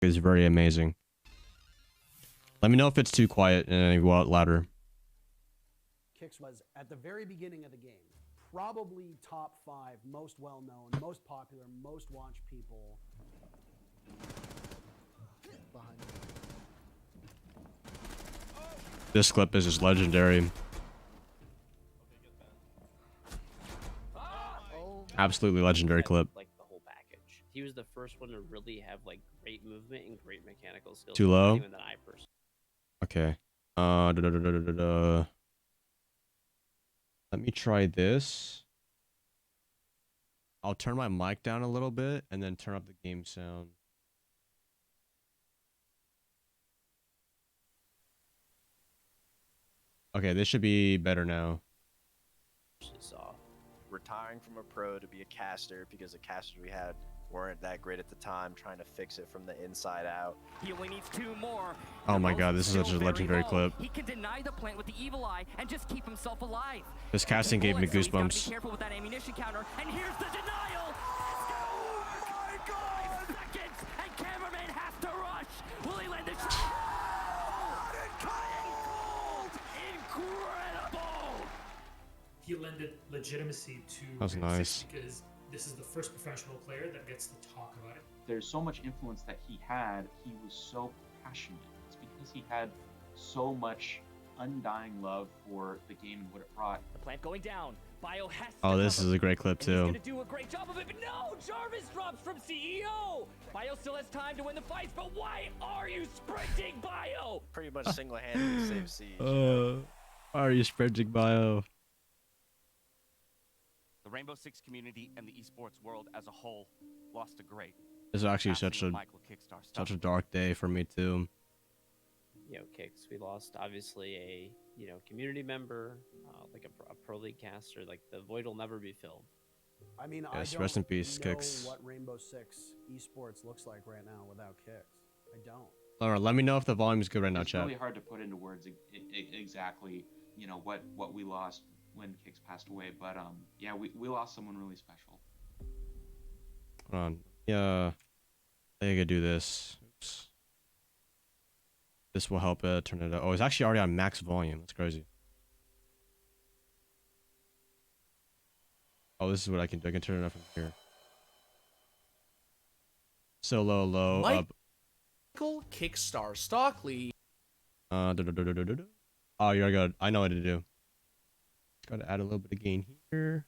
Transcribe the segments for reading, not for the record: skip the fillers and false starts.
is very amazing. Let me know if it's too quiet and I go out louder. Kix was at the very beginning of the game, probably top 5 most well-known, most popular, most watched people. This clip is just legendary. Absolutely legendary clip. Like the whole package. He was the first one to really have like great movement and great mechanical skills. Too low? Even that I personally. Okay. Let me try this. I'll turn my mic down a little bit and then turn up the game sound. Okay, this should be better now. Retiring from a pro to be a caster because the casters we had weren't that great at the time, trying to fix it from the inside out. He only needs 2 more. Oh my god, this is such a legendary clip. He can deny the plant with the evil eye and just keep himself alive. This casting gave me goosebumps. Be careful with that ammunition counter, and here's the denial. Oh my god! 5 seconds, and cameraman has to rush. Will he land the shot? Incredible! He lended legitimacy to That's nice. because this is the first professional player that gets to talk about it. There's so much influence that he had. He was so passionate. It's because he had so much undying love for the game and what it brought. The plant going down. Bio has Oh, this is a great clip too. He's gonna do a great job of it, but no! Jarvis drops from CEO! Bio still has time to win the fights, but why are you sprinting, Bio? Pretty much single-handedly saved Siege. Why are you sprinting, Bio? The Rainbow Six community and the esports world as a whole lost a great. This is actually such a dark day for me too. Kix, we lost obviously a community member, like a pro league caster. Like the void will never be filled. I mean, yes, I don't rest in peace, know Kix. what Rainbow Six esports looks like right now without Kix. I don't. All right, let me know if the volume is good right now, It's chat. really hard to put into words exactly, what we lost when Kix passed away, but yeah, we lost someone really special. Hold on. Yeah, I think I could do this. Oops. This will help turn it up. Oh, it's actually already on max volume. That's crazy. Oh, this is what I can do. I can turn it up from here. So low, up. KiXSTAr Stockley. Oh, you're good. I know what to do. Gotta add a little bit of gain here.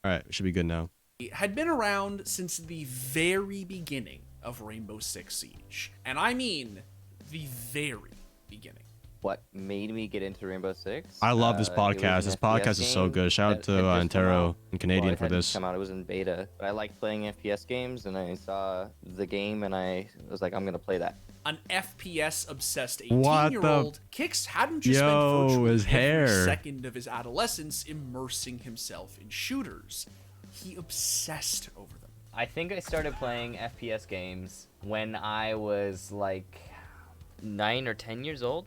Alright, it should be good now. Had been around since the very beginning of Rainbow Six Siege. And I mean the very beginning. What made me get into Rainbow Six? I love this podcast. This podcast is so good. Shout out to Antero and Canadian for this. Come out. It was in beta. But I liked playing FPS games, and I saw the game, and I was like, I'm gonna play that. An FPS-obsessed 18-year-old, Kix hadn't just spent virtually his hair. every second of his adolescence immersing himself in shooters. He obsessed over them. I think I started playing FPS games when I was like 9 or 10 years old.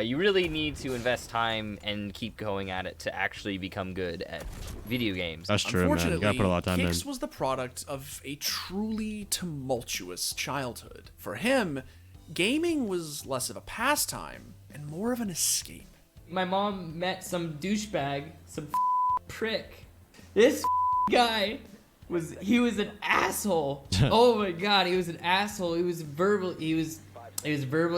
You really need to invest time and keep going at it to actually become good at video games. That's true, man. You gotta put a lot of time in. Kix was the product of a truly tumultuous childhood. For him, gaming was less of a pastime and more of an escape. My mom met some douchebag, some prick. This guy was an asshole. Oh my god, he was an asshole. He was verbally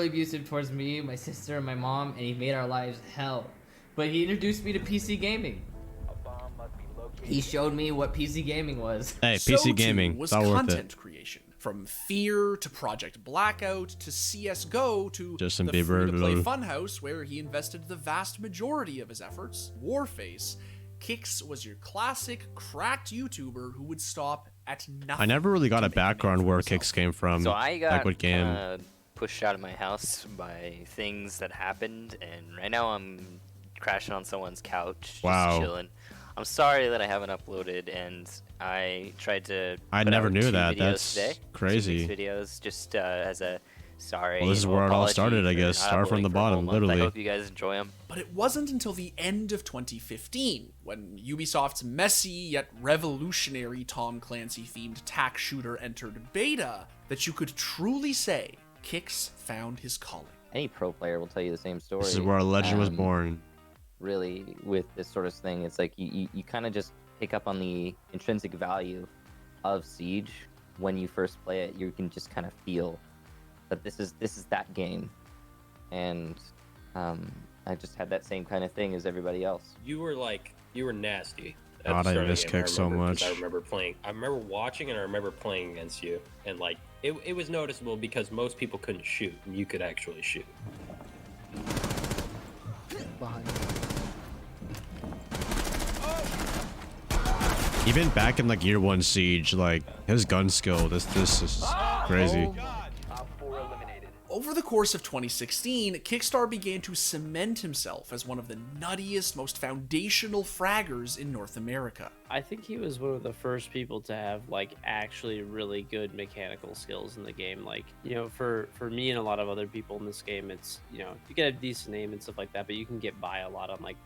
abusive towards me, my sister, and my mom, and he made our lives hell. But he introduced me to PC gaming. He showed me what PC gaming was. Hey, PC gaming, was it's all worth content it. creation. From Fear to Project Blackout to CSGO to Justin the Bieber. free-to-play Funhouse, where he invested the vast majority of his efforts. Warface, Kix was your classic cracked YouTuber who would stop at nothing. I never really got a background where Kix came from. So I got like what game. pushed out of my house by things that happened, and right now I'm crashing on someone's couch, just chilling. I'm sorry that I haven't uploaded, and I tried to. I put never out knew 2 that. videos That's today, crazy. 2 videos just as a sorry. Well, this is where it all started, I guess. Start from the bottom, literally. I hope you guys enjoy them. But it wasn't until the end of 2015, when Ubisoft's messy yet revolutionary Tom Clancy-themed tack shooter entered beta, that you could truly say Kix found his calling. Any pro player will tell you the same story. This is where a legend was born. Really, with this sort of thing, it's like you kind of just pick up on the intrinsic value of Siege when you first play it. You can just kind of feel that this is that game, and I just had that same kind of thing as everybody else. You were nasty. God, I miss Kix so much. I remember watching and I remember playing against you, and like it was noticeable because most people couldn't shoot and you could actually shoot. Behind. Even back in like year 1 Siege, like his gun skill, this is crazy. Over the course of 2016, KiXSTAr began to cement himself as one of the nuttiest, most foundational fraggers in North America. I think he was one of the first people to have like actually really good mechanical skills in the game. Like, you know, for me and a lot of other people in this game, it's, you know, you get a decent aim and stuff like that, but you can get by a lot on like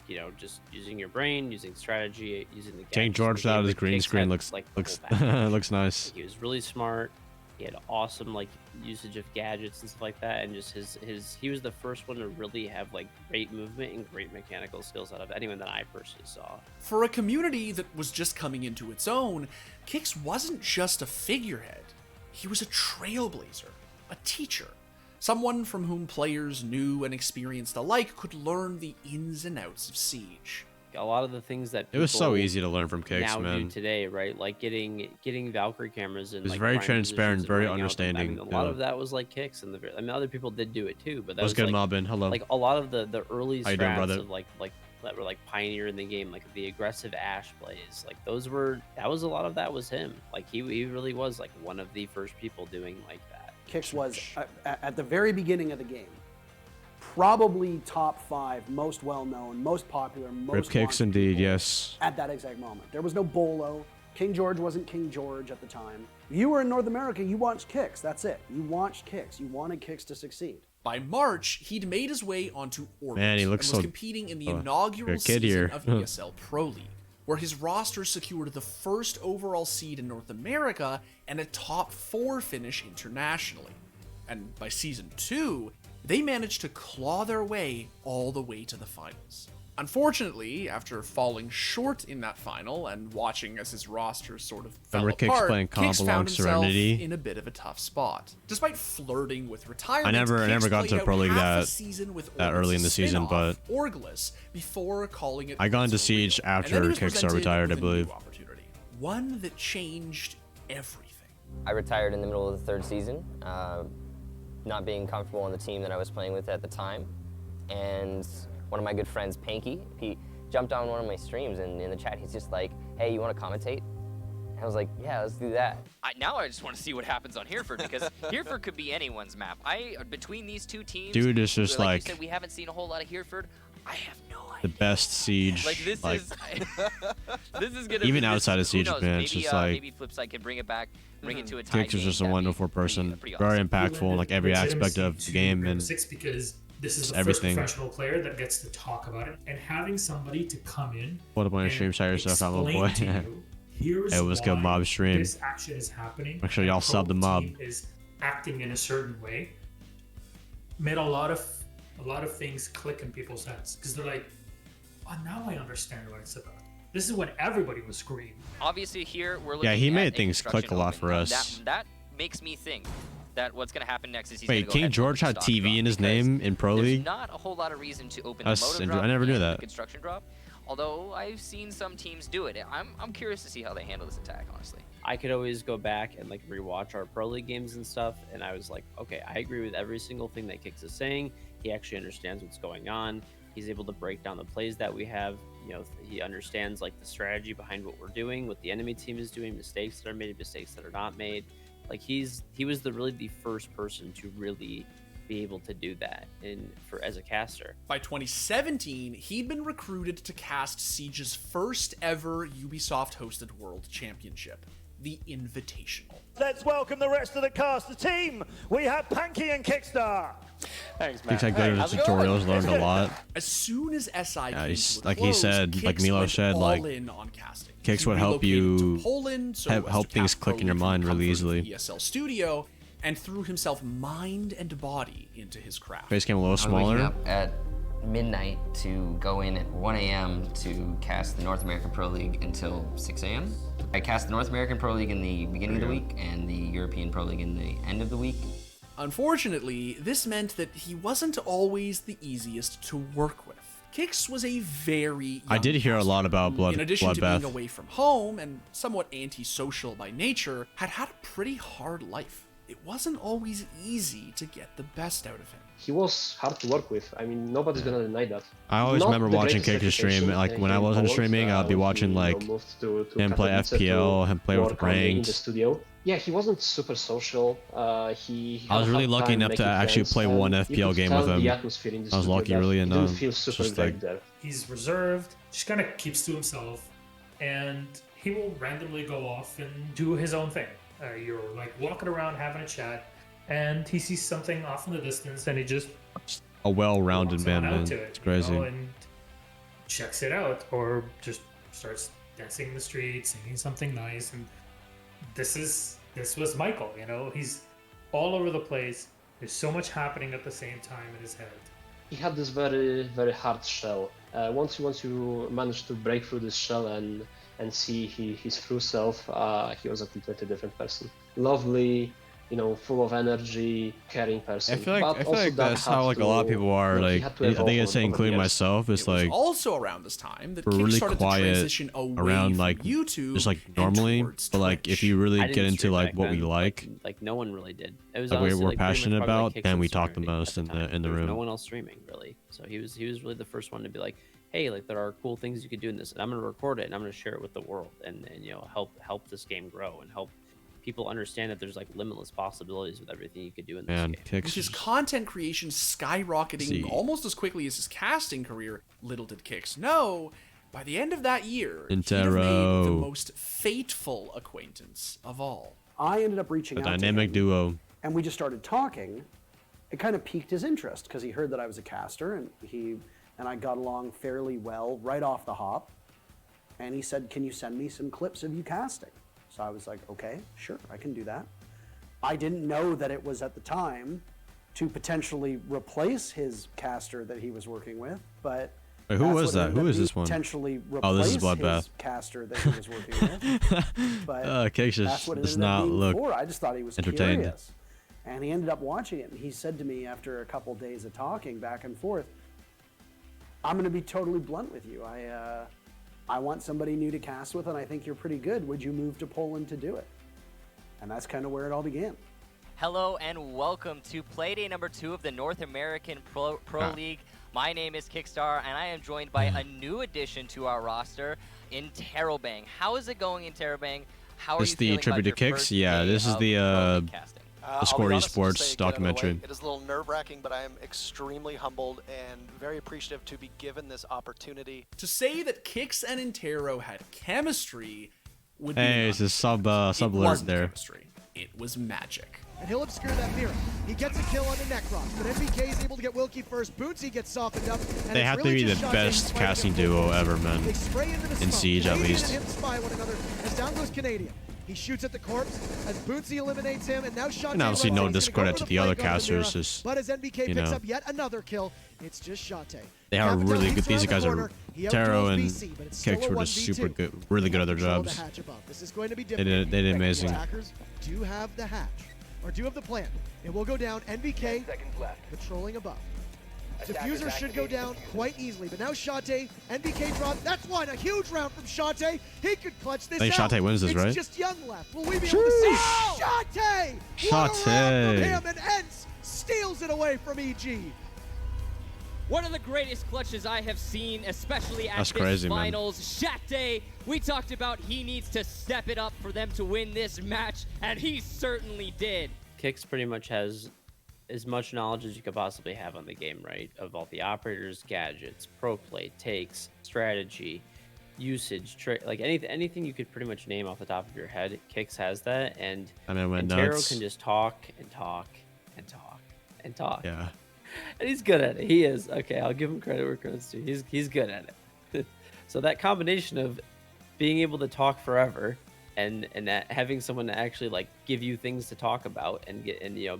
you know, just using your brain, using strategy, using the King George out of his green screen looks looks nice. He was really smart. He had awesome like usage of gadgets and stuff like that, and just he was the first one to really have like great movement and great mechanical skills out of anyone that I personally saw. For a community that was just coming into its own, Kix wasn't just a figurehead. He was a trailblazer, a teacher, someone from whom players new and experienced alike could learn the ins and outs of Siege. A lot of the things that it was so easy to learn from Kix, now man. do today, right? Like getting Valkyrie cameras and it was like very prime transparent, positions very and running out. understanding. I mean, a lot of that was like Kix, and I mean, other people did do it too, but that What's was good, like, Mobbin? Hello. Like a lot of the early How you doing, strats brother? of like that were like pioneer in the game, like the aggressive Ash plays, like that was a lot of that was him. Like he really was like one of the first people doing like that. Kix was at the very beginning of the game, probably top 5 most well-known, most popular, most Rip Kix watched indeed, people yes. at that exact moment. There was no Bolo. King George wasn't King George at the time. If you were in North America, you watched Kix. That's it. You watched Kix. You wanted Kix to succeed. By March, he'd made his way onto Orbit Man, he and looks was so competing in the a inaugural kid season here. of ESL Pro League, where his roster secured the first overall seed in North America and a top 4 finish internationally. And by Season 2, they managed to claw their way all the way to the finals. Unfortunately, after falling short in that final and watching as his roster sort of fell Remember Kix apart, playing Comp Kix along found himself Serenity? in a bit of a tough spot. Despite flirting with retirement, I never Kix got to played Pro out League half a that season with early in the Orglis' season, spin-off, but Orglis, before calling it I got into for real. Siege And then he after was KiXSTAr presented retired, I with a new believe. opportunity, one that changed everything. I retired in the middle of the 3rd season, not being comfortable on the team that I was playing with at the time, and one of my good friends, Panky, he jumped on one of my streams, and in the chat he's just like, "Hey, you want to commentate?" And I was like, "Yeah, let's do that." Now I just want to see what happens on Hereford, because Hereford could be anyone's map. Between these two teams, Dude, it's just like like you said, we haven't seen a whole lot of Hereford. I have no idea. the best Siege. Like this is this is gonna even be, outside of who Siege, knows, man, maybe, it's just like maybe Flipside can bring it back, bring it to a tie Kix was game. just a That'd be wonderful person, pretty very awesome. impactful in like every aspect of the game and because this is just the everything. first professional player that gets to talk about it, and having somebody to come in. What a point of and stream, shout yourself out, my boy. explain to you, here's It was good why mob stream. This action is happening. Make sure y'all and sub the pro mob. team is acting in a certain way. Made a lot of things click in people's heads because they're like, "Oh, now I understand what it's about." This is what everybody was screaming. Obviously, here we're looking Yeah, he at made a things click a construction lot for open. us. That makes me think that what's going to happen next is he's Wait, gonna go King ahead and George open had stock TV drop in his because name in Pro there's League? not a whole lot of reason to open That's the motor interesting. drop I never knew and that. the construction drop. Although I've seen some teams do it. I'm curious to see how they handle this attack, honestly. I could always go back and like rewatch our Pro League games and stuff, and I was like, okay, I agree with every single thing that Kix is saying. He actually understands what's going on. He's able to break down the plays that we have. You know, he understands like the strategy behind what we're doing, what the enemy team is doing, mistakes that are made, mistakes that are not made. Like he was really the first person to really be able to do that as a caster. By 2017, he'd been recruited to cast Siege's first ever Ubisoft-hosted World Championship. the Invitational. Let's welcome the rest of the cast. The team, we have Panky and KiXSTAr. Thanks, Kix had good at tutorials, learned a lot. As soon as SI Yeah, came he's, to a like he close, said, like Kix Milo went said, all like in on casting. Kix He would help relocated to you Poland, so help as to things cast click in your Pro mind League really from the easily. ESL studio, and threw himself mind and body into his craft. Face came a little I was waking smaller. up at midnight to go in at 1 a.m. to cast the North American Pro League until 6 a.m. I cast the North American Pro League in the beginning of the week and the European Pro League in the end of the week. Unfortunately, this meant that he wasn't always the easiest to work with. Kix was a very I did hear a lot about in addition to being Bloodbath. away from home and somewhat antisocial by nature, had a pretty hard life. It wasn't always easy to get the best out of him. He was hard to work with. I mean, nobody's gonna deny that. I always Not remember the watching greatest Kix stream. reputation, Like when here I in wasn't Poland, streaming, I'd be when watching he, like moved to him play Katowice FPL, to him play with work on in the ranked. studio. Yeah, he wasn't super social. He I was had a really hard lucky time enough to making actually friends, play and one you FPL could game tell with him. the atmosphere in the I was studio lucky, that really he enough. didn't feel super Just great like there. He's reserved, just kind of keeps to himself, and he will randomly go off and do his own thing. You're like walking around having a chat, and he sees something off in the distance, and he just a well-rounded walks man, on out man. to it, It's crazy. and checks it out, or just starts dancing in the street, singing something nice. And this was Michael. He's all over the place. There's so much happening at the same time in his head. He had this very, very hard shell. Once you manage to break through this shell and see his true self, he was a completely different person. Lovely, full of energy, caring person. I feel like But also that that's had how like a lot of to- people are. he Like had to I evolve think it's over including the years. myself. It's like Also around this time that we're Kix really started to quiet transition away around from like YouTube just like and normally, towards but like if Twitch. you really I get didn't into stream like back what we then. like, Like no one really did. It was like honestly, we're like, pretty much passionate probably about, Kix then and we talk the streaming most at in time. the There was room. no one else streaming really, so he was really the first one to be like, hey, like there are cool things you could do in this, and I'm gonna record it and I'm gonna share it with the world, and help this game grow and help people understand that there's like limitless possibilities with everything you could do in this Man, game. With his content creation skyrocketing See. almost as quickly as his casting career, little did Kix know, by the end of that year, he'd have Intero. made the most fateful acquaintance of all. I ended up reaching A out to dynamic him, duo. and we just started talking. It kind of piqued his interest because he heard that I was a caster, and I got along fairly well right off the hop. And he said, "Can you send me some clips of you casting?" So I was like, "Okay, sure, I can do that." I didn't know that it was at the time to potentially replace his caster that he was working with, but Wait, who that's was what that? ended Who up is being this one? Potentially Oh, this is replace Bloodbath. his caster that he was working with. But Kix that's what it does ended up not being look for. I just thought he was entertained. curious. And he ended up watching it, and he said to me after a couple days of talking back and forth, "I'm going to be totally blunt with you. I want somebody new to cast with, and I think you're pretty good. Would you move to Poland to do it?" And that's kind of where it all began. Hello and welcome to Playday number 2 of the North American Pro League. My name is KiXSTAr, and I am joined by a new addition to our roster in Terrobang. How is it going in Terrobang? How are This you the feeling about tribute your to Kix. first Yeah, day this is of the Pro League casting? the Score Esports documentary. It is a little nerve-wracking, but I am extremely humbled and very appreciative to be given this opportunity. To say that Kix and Intero had chemistry would be Hey, an it's a sub It alert wasn't there. chemistry. It was magic. And he'll obscure that mirror. He gets a kill on the Necron, but MBK is able to get Wilkie first. Bootsy gets softened up. And They it's have to really be the just Shantae best fighting casting him. duo ever, man. They spray into the In smoke. Siege, at Canadian least. and him spy one another as down goes Canadian. He shoots at the corpse as Bootsy eliminates him, and now Shantae. And obviously looks no like he's gonna discredit go to for the other flank on casters, Mira, just, but as MBK you picks know. up yet another kill, it's just Shantae. They are Capital really peeks good. These around the guys are corner. He Taro outduels and BC, but it's still Kix a were just 1v2. super good, really good at their Control the jobs. hatch above. This is going to be They different. did amazing. Attackers do have the hatch, or do have the plan. It will go down. NBK patrolling above. Diffuser should go down quite easily, but now Shantae, NBK drop. That's one, a huge round from Shantae. He could clutch this I think out. Shantae wins this, it's right? just Young left. Will we be able to see Shantae? What a round from Shantae. him, and Ents steals it away from EG. One of the greatest clutches I have seen, especially at That's this crazy, man. finals. Shantae, we talked about he needs to step it up for them to win this match, and he certainly did. Kix pretty much has as much knowledge as you could possibly have on the game, right? Of all the operators, gadgets, pro play, takes, strategy. usage, like anything you could pretty much name off the top of your head. Kix has that, and I mean, went Taro nuts. can just talk and talk and talk and talk. Yeah. And he's good at it. He is. Okay, I'll give him credit where credit's due. He's good at it. So that combination of being able to talk forever and that having someone to actually like give you things to talk about and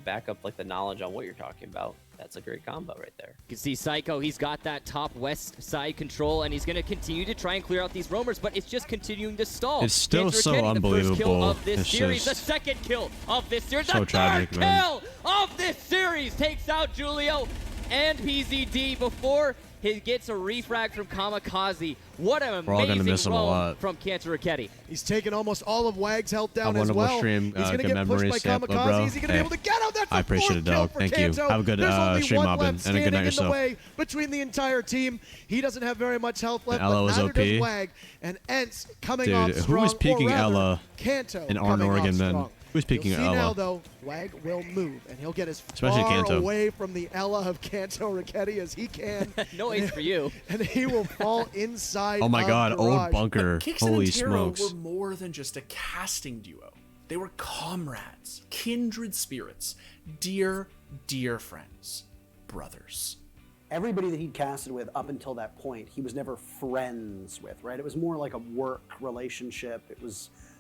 back up like the knowledge on what you're talking about, that's a great combo right there. You can see Psycho, he's got that top west side control, and he's going to continue to try and clear out these roamers, but it's just continuing to stall. It's still Andrew so Kenny, the first kill unbelievable. of this It's series, the just second kill of this series, so the tragic, third man. kill of this series, takes out Julio and PZD before he gets a refrag from Kamikaze. What an We're all gonna amazing miss him a roam lot. from Cantor. He's taken almost all of Wag's health down Have a as wonderful well. stream. He's going to Good get pushed by memories, Sampa, Kamikaze. bro. Is he going to be Hey, able to get out? That's I a appreciate it, fourth kill dog. for Thank you. Kanto. Have a good There's only stream, one Mobbin, left and a good night standing in the yourself. way between the entire team. He doesn't have very much health left, Ella but was neither does OP. Wag. And Ents coming Dude, off who strong, was peeking or rather, Ella Kanto in Arn, coming off Oregon, man? strong. Who's peeking You'll see Ella? now, though, Wag will move, and he'll get as Especially far Kanto. away from the Ella of Kanto Raketti as he can. No ace for you. And he will fall inside Oh my of God, old Garage. bunker. Kix Holy and Taro smokes. were more than just a casting duo. They were comrades, kindred spirits, dear, dear friends, brothers. Everybody that he'd casted with up until that point, he was never friends with, right? It was more like a work relationship.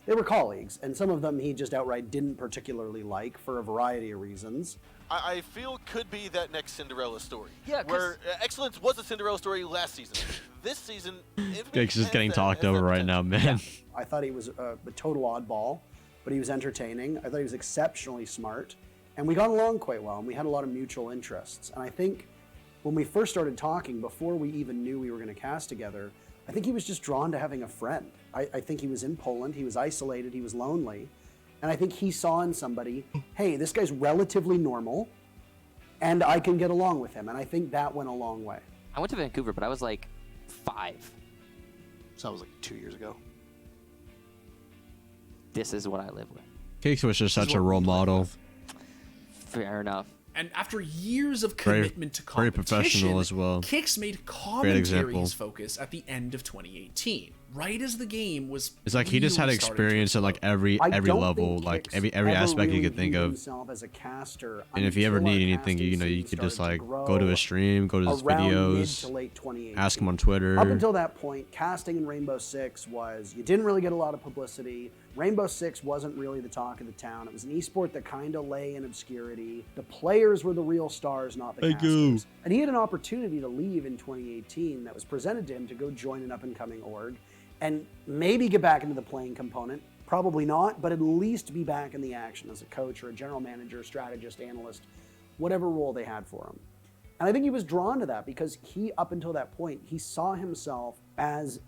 They were colleagues, and some of them he just outright didn't particularly like for a variety of reasons. I feel could be that next Cinderella story. Yeah, 'cause- where Excellence was a Cinderella story last season. This season, Kix is getting talked over right now, man. I thought he was a total oddball, but he was entertaining. I thought he was exceptionally smart, and we got along quite well, and we had a lot of mutual interests. And I think when we first started talking, before we even knew we were going to cast together, I think he was just drawn to having a friend. I think he was in Poland, he was isolated, he was lonely, and I think he saw in somebody, hey, this guy's relatively normal, and I can get along with him, and I think that went a long way. I went to Vancouver, but I was like 5. So that was like 2 years ago. This is what I live with. Kix was just such a role model. Fair enough. And after years of Very- commitment to very competition, professional as well. Kix made Great example. commentary his focus at the end of 2018, right as the game was. It's like he just had really starting to experience at like every I don't level, think like Kix every ever aspect you really could think viewed of. himself as a caster And if you ever until our need anything, casting you scene could just started like to grow go to his stream, go to his around mid videos, to late 2018. ask him on Twitter. Up until that point, casting in Rainbow Six was, you didn't really get a lot of publicity. Rainbow Six wasn't really the talk of the town. It was an esport that kind of lay in obscurity. The players were the real stars, not the Thank you. casters. And he had an opportunity to leave in 2018 that was presented to him to go join an up-and-coming org and maybe get back into the playing component. Probably not, but at least be back in the action as a coach or a general manager, strategist, analyst, whatever role they had for him. And I think he was drawn to that because he, up until that point, he saw himself as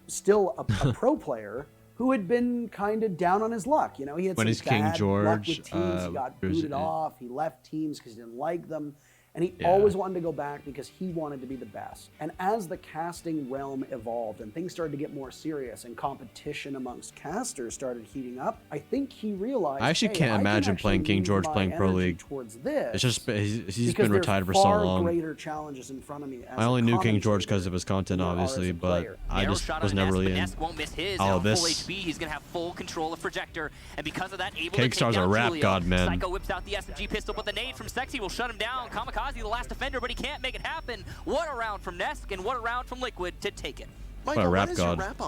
still a pro player who had been kind of down on his luck. You know, he had When some he's King bad luck George, with teams. He got booted it- off. He left teams because he didn't like them. And he Yeah. always wanted to go back because he wanted to be the best. And as the casting realm evolved and things started to get more serious and competition amongst casters started heating up, I think he realized, I actually hey, can't I can imagine actually playing King use George my playing Pro energy League. towards this It's just he's because been there's retired for so far long. greater challenges in front of me. As I only a knew King commentator George because of his content, than there are as obviously, a but player. I Narrow just shot was on never Ness, really but in Ness won't miss his. all Now of full this. HP, he's gonna have full control of projector, and because of that, able to KiXSTAR's take a down rap Julio. god, man. Psycho whips out the SMG pistol, but the nade from Sexy will shut him down. Kamikaze, the last defender, but he can't make it happen. What a round from Nesk, and what a round from Liquid to take it. Michael, rap when is god. your rap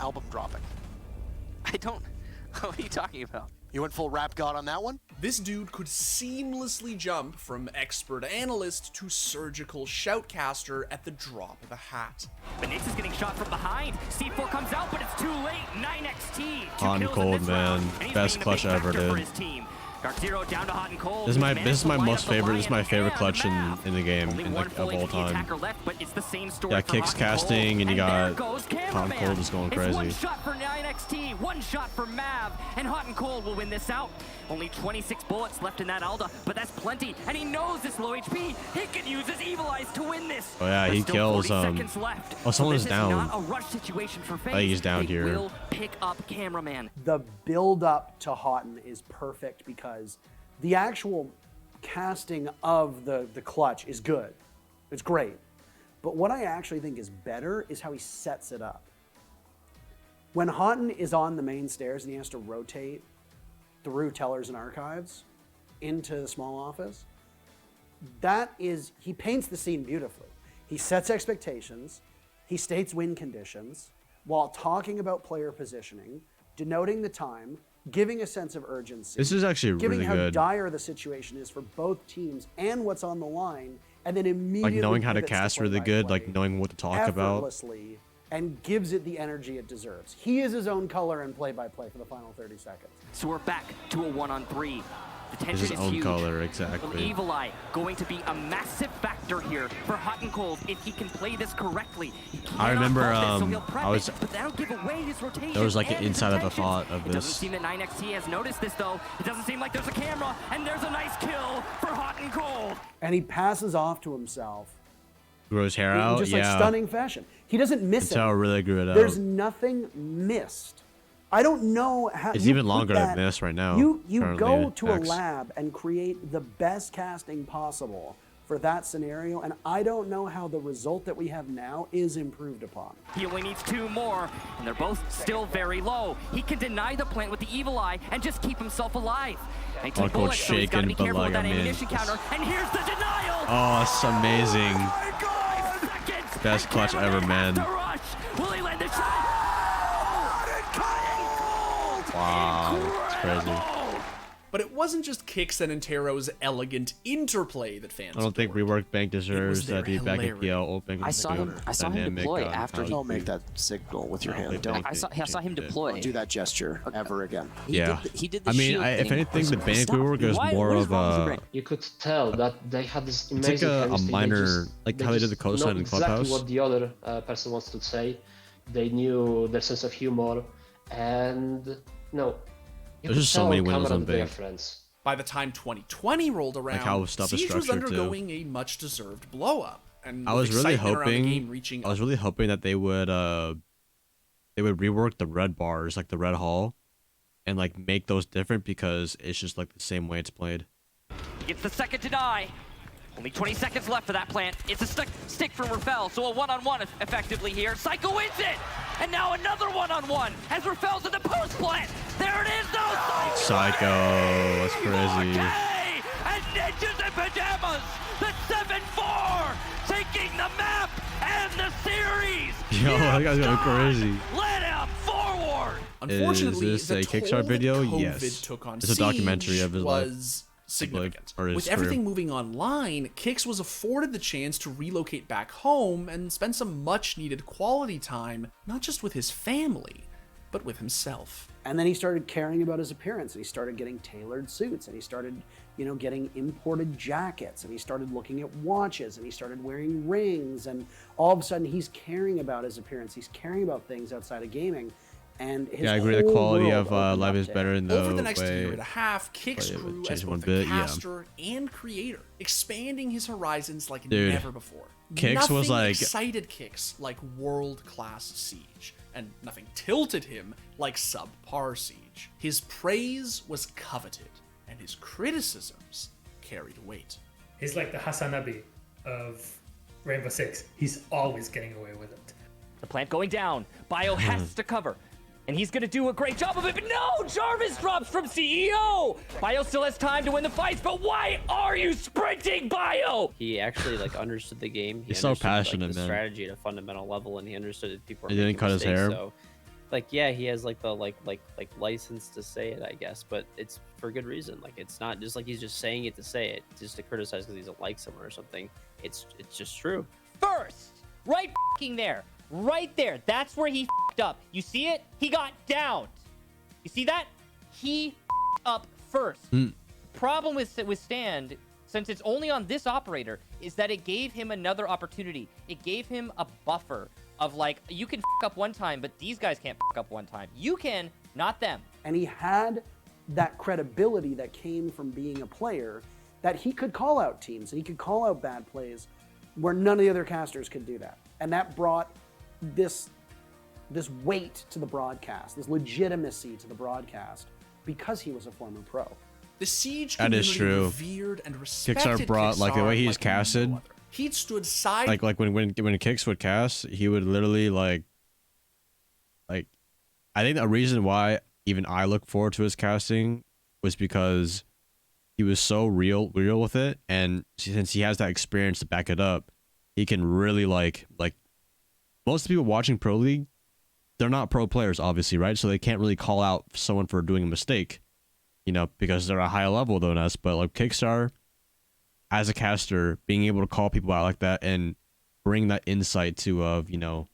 album dropping? I don't. What are you talking about? You went full rap god on that one? This dude could seamlessly jump from expert analyst to surgical shoutcaster at the drop of a hat. But Nix is getting shot from behind. C4 comes out, but it's too late. 9XT. Hot and cold, man. Best clutch ever, dude. Dark Zero down to hot and cold. This is my Managed to line up the favorite. This is my Lion favorite and clutch in Mav. the game Only in one like full of all HP time. attacker left, but it's the same story Yeah, for Kix Hot and casting, and you there got goes Hot and Cameraman. Cold is going It's crazy. one shot for 9XT, one shot for Mav, and Hot and Cold will win this out. Only 26 bullets left in that Alda, but that's plenty, and he knows this low HP. He can use his Evil Eyes to win this. Oh yeah, There's he still kills 40 seconds left. Oh, someone this is down. Not a rush situation for FaZe. I think he's down They here. will pick up Cameraman. The build up to Houghton is perfect because the actual casting of the clutch is good. It's great. But what I actually think is better is how he sets it up. When Houghton is on the main stairs and he has to rotate through tellers and archives into the small office, he paints the scene beautifully. He sets expectations, he states win conditions, while talking about player positioning, denoting the time, giving a sense of urgency. This is actually giving really how good. dire the situation is for both teams and what's on the line, and then immediately Like knowing how to pivots cast really play-by-play good, like knowing what to talk about. effortlessly, and gives it the energy it deserves. He is his own color and play-by-play for the final 30 seconds. So we're back to a 1-on-3. The It's tension his is own huge. color, Will exactly. Evil Eye going to be a massive factor here for Hot and Cold if he can play this correctly? He I remember, cannot hold this, so he'll prep I was- it, but that'll give away his rotation. There was like an and his inside of a intentions. thought of It doesn't this. seem that 9XT has noticed this though. It doesn't seem like there's a camera, and there's a nice kill for Hot and Cold. And he passes off to himself Grew his hair in out, just yeah. like stunning fashion. He doesn't miss That's how it. it really grew it out. There's nothing missed. I don't know how. It's you even put longer that, than this right now, You currently, go to a X. lab and create the best casting possible for that scenario, and I don't know how the result that we have now is improved upon. He only needs 2 more, and they're both still very low. He can deny the plant with the Evil Eye and just keep himself alive. 19 Uncle bullets, so he's got to be shaken, but careful like, with that I mean, ammunition counter. And here's the denial. Oh, it's amazing. Best clutch ever, man. Will he land the shot? Wow, it's crazy. But it wasn't just Kix and Intero's elegant interplay that fans I don't think Rework Bank deserves their that be back at hilarity. the open. I saw him deploy after he. Don't make that signal with your hand. Don't. I saw him deploy. Don't do that gesture ever again. Yeah. He did the I mean, shield if thing. anything, the bank Stop. rework is Why- more what is of wrong with a. your brain? You could tell that they had this amazing It's like a chemistry. They minor, just- like how they did the just know cosign in exactly Clubhouse. what the other person wants to say. They knew their sense of humor, and no, you There's could just so tell many windows Camara on that they are Bank. friends. By the time 2020 rolled around, how stuff is Siege was structured, too. undergoing a much-deserved blow-up. And I with was really excitement around the game hoping. reaching I was really hoping that they would rework the red bars, like the red hall, and like make those different because it's just like the same way it's played. He gets the second to die. Only 20 seconds left for that plant. It's a stick from Rafael, so a one-on-one effectively here. Psycho wins it! And now another one-on-one as Rafael's in the post plant. There it is, though! Psycho, that's crazy. Hey! And Ninjas in Pajamas! The 7-4! Taking the map and the series! Yo, that guy's going crazy. Let him forward! Unfortunately, Is this the a toll KiXSTAr that video? COVID Yes. took on It's a documentary Siege of his life. was significant. Or his With career. everything moving online, Kix was afforded the chance to relocate back home and spend some much-needed quality time, not just with his family, but with himself. And then he started caring about his appearance, and he started getting tailored suits, and he started, getting imported jackets, and he started looking at watches, and he started wearing rings, and all of a sudden he's caring about his appearance. He's caring about things outside of gaming. And his Yeah, I agree. The whole the quality world of opened life up is to better him. in the Over the next way. year and a half, Kix But grew change as one both a bit, yeah. caster and creator, expanding his horizons like Dude, never before. Kix Nothing was like- excited Kix like world-class Siege, and nothing tilted him like subpar Siege. His praise was coveted, and his criticisms carried weight. He's like the Hasanabi of Rainbow Six. He's always getting away with it. The plant going down. Bio has to cover. And he's going to do a great job of it. But no! Jarvis drops from CEO! Bio still has time to win the fights, but why are you sprinting, Bio? He actually like understood the game. He He's so understood, passionate, like, the man. strategy at a fundamental level, and he understood that people are He didn't making cut his mistakes, hair. So, like, yeah, he has like the like license to say it, I guess, but it's for good reason. Like, it's not just like he's just saying it to say it, just to criticize because he doesn't like someone or something. It's just true. First, right f***ing there. Right there. That's where he f***ed up. You see it? He got downed. You see that? He f***ed up first. Problem with Stand, since it's only on this operator, is that it gave him another opportunity. It gave him a buffer of like, you can f*** up one time, but these guys can't f*** up one time. You can, not them. And he had that credibility that came from being a player, that he could call out teams and he could call out bad plays where none of the other casters could do that. And that brought this weight to the broadcast, this legitimacy to the broadcast, because he was a former pro. The Siege That is community true. revered and respected KiXSTAr brought like the way he's like no casted. other. He'd stood side Like when Kix would cast, he would literally like I think the reason why even I look forward to his casting was because he was so real with it, and since he has that experience to back it up, he can really like most people watching Pro League, they're not pro players, obviously, right? So they can't really call out someone for doing a mistake, you know, because they're a higher level than us. But like KiXSTAr, as a caster, being able to call people out like that and bring that insight to you know,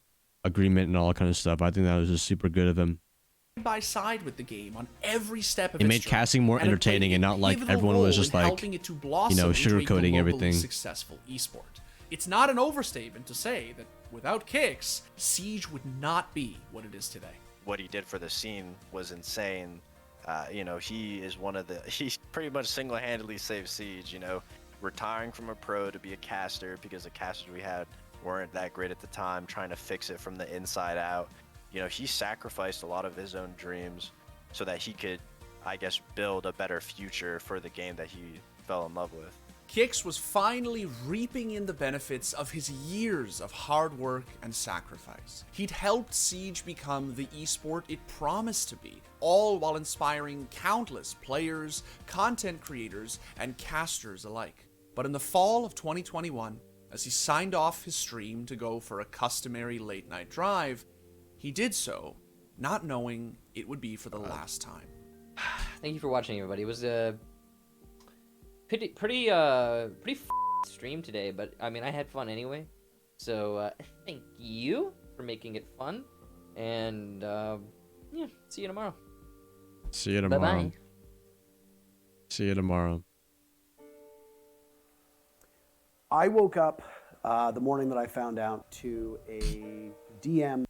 agreement and all that kind of stuff, I think that was just super good of him. By side with the game on every step of It its made journey, casting more and it played entertaining a and not like pivotal everyone was role just in like, helping it to you blossom know, into a sugarcoating globally everything. successful esport. It's not an overstatement to say that without Kix, Siege would not be what it is today. What he did for the scene was insane. You know, he pretty much single-handedly saved Siege, you know, retiring from a pro to be a caster because the casters we had weren't that great at the time, trying to fix it from the inside out. You know, he sacrificed a lot of his own dreams so that he could, I guess, build a better future for the game that he fell in love with. Kix was finally reaping in the benefits of his years of hard work and sacrifice. He'd helped Siege become the esport it promised to be, all while inspiring countless players, content creators, and casters alike. But in the fall of 2021, as he signed off his stream to go for a customary late-night drive, he did so, not knowing it would be for the last time. Thank you for watching, everybody. It was a pretty stream today, but I mean, I had fun anyway. So thank you for making it fun, and yeah, see you tomorrow. See you tomorrow. Bye-bye. See you tomorrow. I woke up the morning that I found out to a DM.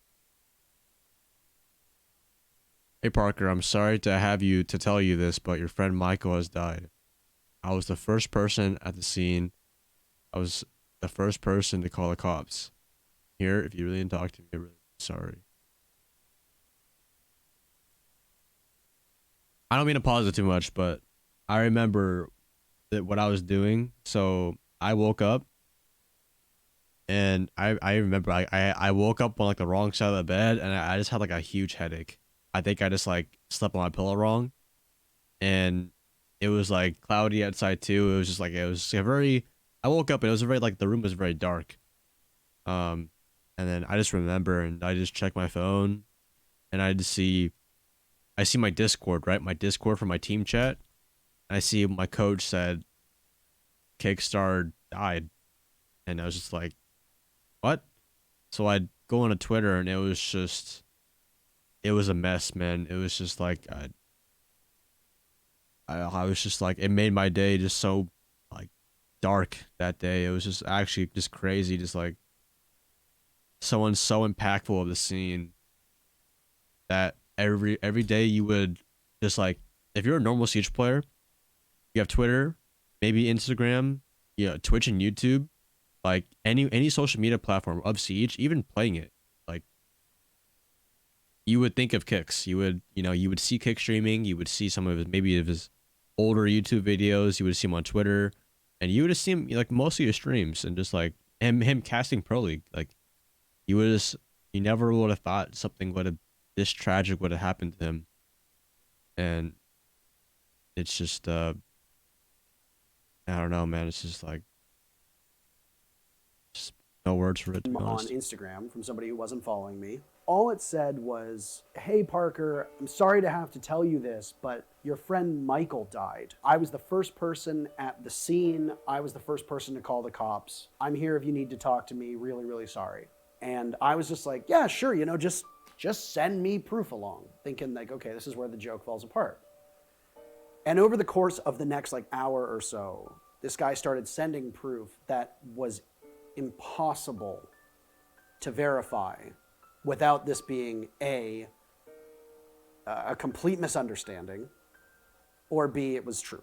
Hey Parker, I'm sorry to tell you this, but your friend Michael has died. I was the first person at the scene. I was the first person to call the cops. Here, if you really didn't talk to me, I'm really sorry. I don't mean to pause it too much, but I remember that what I was doing. So I woke up, and I remember I woke up on like the wrong side of the bed, and I just had like a huge headache. I think I just like slept on my pillow wrong, and it was like cloudy outside too. It was just like, it was a very, I woke up and it was very like, the room was very dark. And then I just remember, and I just checked my phone, and I see my Discord, right? My Discord from my team chat. I see my coach said KiXSTAr died, and I was just like, what? So I'd go on to Twitter, and it was a mess, man. It was just like, I was just like, it made my day just so like dark that day. It was just actually just crazy. Just like someone so impactful of the scene that every day you would just like, if you're a normal Siege player, you have Twitter, maybe Instagram, yeah, Twitch and YouTube, like any social media platform of Siege, even playing it, like you would think of Kix. You would see Kix streaming, you would see some of his, maybe of his older YouTube videos, you would see him on Twitter, and you would have seen like most of your streams, and just like him casting Pro League. Like you never would have thought something this tragic would have happened to him. And it's just I don't know, man. It's just like, just no words for it, to be On honest. Instagram from somebody who wasn't following me. All it said was, hey Parker, I'm sorry to have to tell you this, but your friend Michael died. I was the first person at the scene. I was the first person to call the cops. I'm here if you need to talk to me. Really, really sorry. And I was just like, yeah, sure, you know, just send me proof along, thinking like, okay, this is where the joke falls apart. And over the course of the next like hour or so, this guy started sending proof that was impossible to verify without this being a complete misunderstanding, or B, it was true.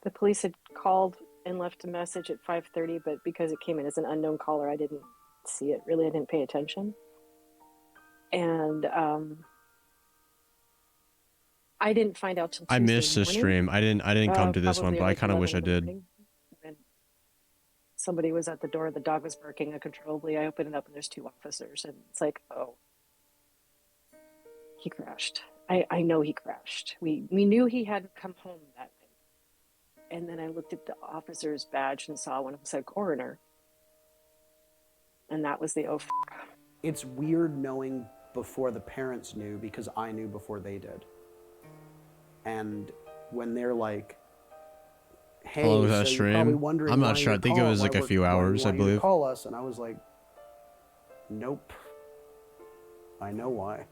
The police had called and left a message at 5:30, but because it came in as an unknown caller, I didn't see it. Really, I didn't pay attention. And I didn't find out till Tuesday I missed the morning. stream. I didn't come to this one, Probably but I like kind of 11 wish I in the did. morning. And somebody was at the door. The dog was barking uncontrollably. I opened it up, and there's two officers, and it's like, oh. He crashed. I know he crashed. We knew he hadn't come home that night. And then I looked at the officer's badge and saw one of them said coroner. And that was the It's weird knowing before the parents knew because I knew before they did. And when they're like, hey, How long was so that you're stream? probably wondering I'm not why sure. I you think it call- was why like a we're- few why- hours, why I you believe. call us, and I was like, nope. I know why.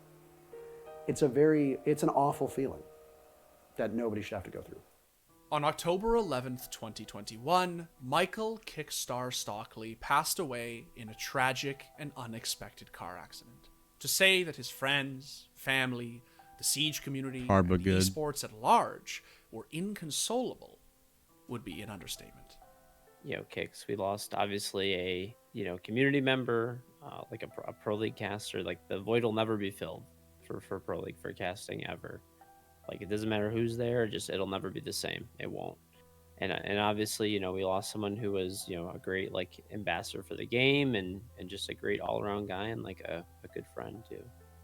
It's an awful feeling that nobody should have to go through. On October 11th, 2021, Michael KiXSTAr Stockley passed away in a tragic and unexpected car accident. To say that his friends, family, the Siege community, Hard and but good. esports at large were inconsolable would be an understatement. You know, Kix, we lost obviously a community member, like a pro league caster. Like the void will never be filled for pro league for casting ever. Like it doesn't matter who's there, it'll never be the same. It won't. And obviously, we lost someone who was a great like ambassador for the game and just a great all around guy and like a good friend too.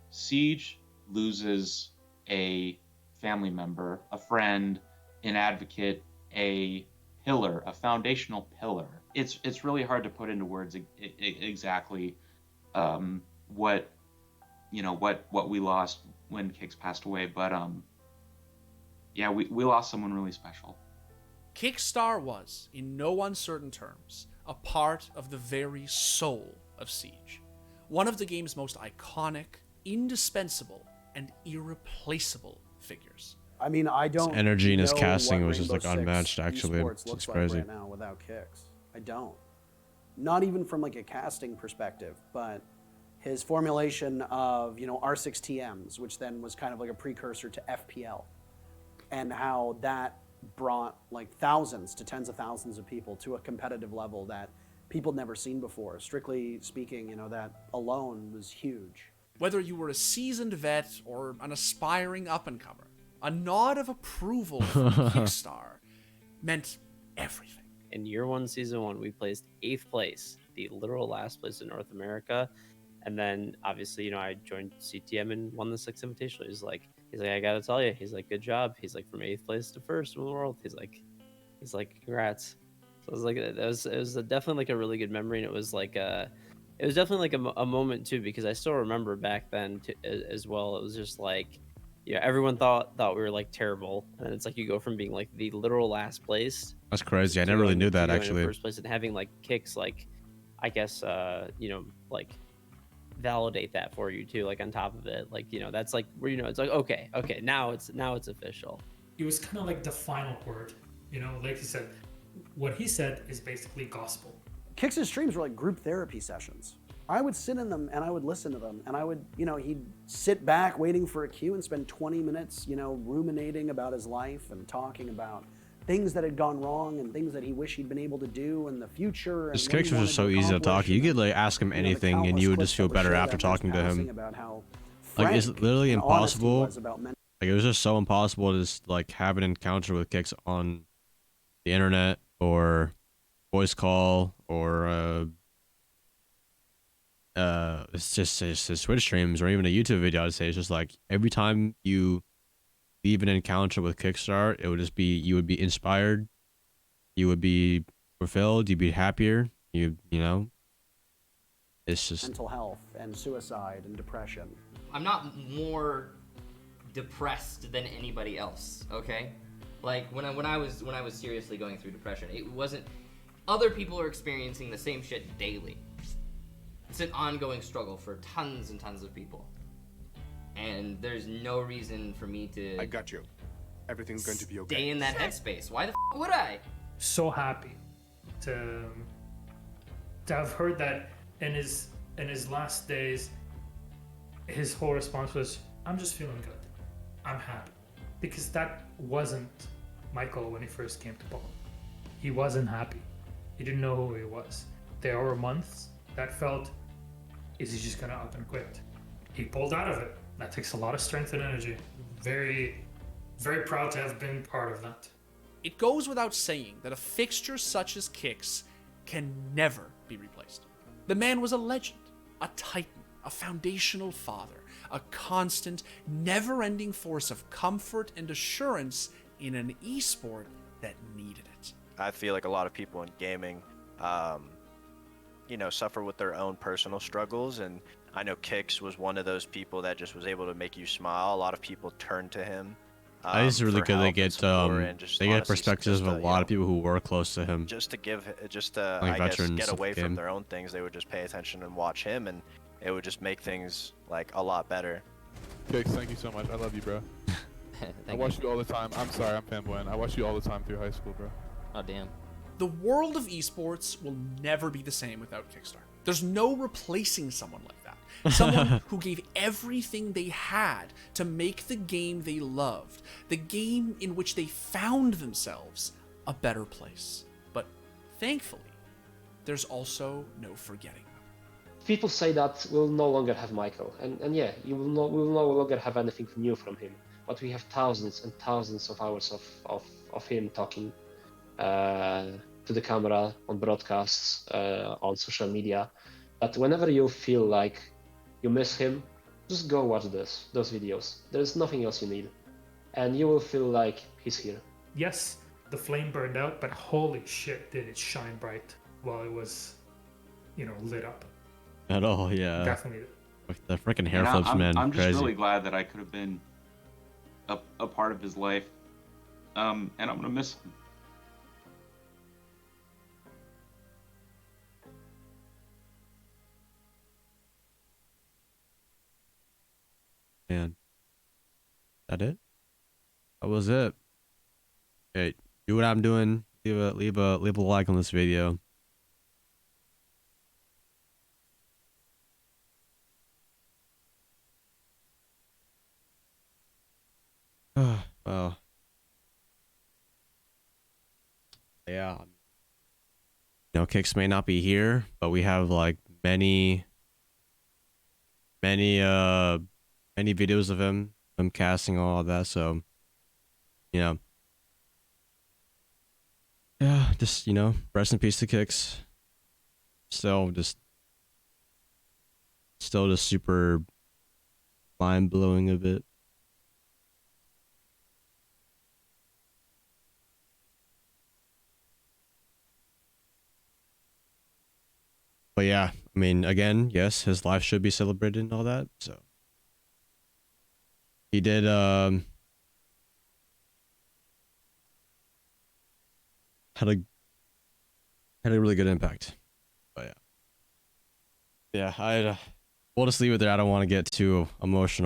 Siege loses a family member, a friend, an advocate, a pillar, a foundational pillar. It's really hard to put into words exactly what we lost when Kix passed away, but yeah, we lost someone really special. KiXSTAr was, in no uncertain terms, a part of the very soul of Siege. One of the game's most iconic, indispensable, and irreplaceable figures. I mean, I don't. His energy and his know casting what was just Rainbow like Six unmatched. Actually, esports it's looks crazy. like right now without Kix. I don't. Not even from like a casting perspective, but his formulation of R6TMs, which then was kind of like a precursor to FPL, and how that brought like thousands to tens of thousands of people to a competitive level that people had never seen before. Strictly speaking, that alone was huge. Whether you were a seasoned vet or an aspiring up-and-comer, a nod of approval from KiXSTAr meant everything. In year one, season one, we placed 8th place, the literal last place in North America. And then obviously, I joined CTM and won the 6th Invitational. He's like, I gotta tell you, he's like, good job. He's like, from 8th place to 1st in the world. He's like, congrats. So it was like, it was definitely like a really good memory. And it was like, it was definitely like a moment too, because I still remember back then as well. It was just like, everyone thought we were like terrible. And it's like, you go from being like the literal last place. That's crazy. I never really knew that to going in actually. first place and having like Kix, like, I guess, like validate that for you too, like on top of it, like that's like where it's like okay, now it's official. It was kind of like the final word, like he said, what he said is basically gospel. Kix's streams were like group therapy sessions. I would sit in them and I would listen to them, and I would, he'd sit back waiting for a queue and spend 20 minutes, ruminating about his life and talking about things that had gone wrong and things that he wished he'd been able to do in the future. His and what he Kix was wanted just so easy to talk accomplish, to. You and could like ask him the anything and you would countless just feel clips that better were after shared talking to passing him. about how Like it's frank literally and honest he impossible. was about men. Like it was just so impossible to just like have an encounter with Kix on the internet or voice call or it's just his Twitch streams or even a YouTube video. I'd say it's just like every time you leave an encounter with KiXSTAr, it would just be you would be inspired, you would be fulfilled, you'd be happier. You know, it's just Mental health and suicide and depression. I'm not more depressed than anybody else, okay? Like when I was seriously going through depression, it wasn't other people are experiencing the same shit daily. It's an ongoing struggle for tons and tons of people. And there's no reason for me to I got you. Everything's going to be okay. stay in that headspace. Why the f would I? So happy to have heard that in his last days, his whole response was, I'm just feeling good. I'm happy. Because that wasn't Michael when he first came to Poland. He wasn't happy. He didn't know who he was. There were months that felt, is he just gonna up and quit? He pulled out of it. That takes a lot of strength and energy. Very, very proud to have been part of that. It goes without saying that a fixture such as Kix can never be replaced. The man was a legend, a titan, a foundational father, a constant, never-ending force of comfort and assurance in an esport that needed it. I feel like a lot of people in gaming, you know, suffer with their own personal struggles, and I know Kix was one of those people that just was able to make you smile. A lot of people turn to him. It's really for good. They help and get support, and just they get honestly perspectives of a you lot know, of people who were close to him. just to Like I guess veterans get of the away from game. their own things. They would just pay attention and watch him, and it would just make things like a lot better. Kix, thank you so much. I love you, bro. I watch you all the time. I'm sorry, I'm fanboying. I watch you all the time through high school, bro. Oh, damn. The world of esports will never be the same without KiXSTAr. There's no replacing someone like that. Someone who gave everything they had to make the game they loved, the game in which they found themselves, a better place. But thankfully, there's also no forgetting them. People say that we'll no longer have Michael, and yeah, we will no longer have anything new from him. But we have thousands and thousands of hours of him talking to the camera, on broadcasts, on social media. But whenever you feel like you miss him, just go watch those videos. There's nothing else you need, and you will feel like he's here. Yes, the flame burned out, but holy shit, did it shine bright while it was, you know, lit up. At all, yeah. Definitely. Like the freaking hair And flips, man. I'm just crazy. really glad that I could have been a part of his life, and I'm gonna miss him. Man. That it? That was it. Okay, do what I'm doing. Leave a like on this video. Well. Yeah. You know, Kix may not be here, but we have like many videos of him casting all of that, so you know. Yeah, just, you know, rest in peace to Kix. Still just super mind-blowing a bit. But yeah, I mean, again, yes, his life should be celebrated and all that, so. He did, had a really good impact. But yeah. Yeah, we'll just leave it there. I don't want to get too emotional.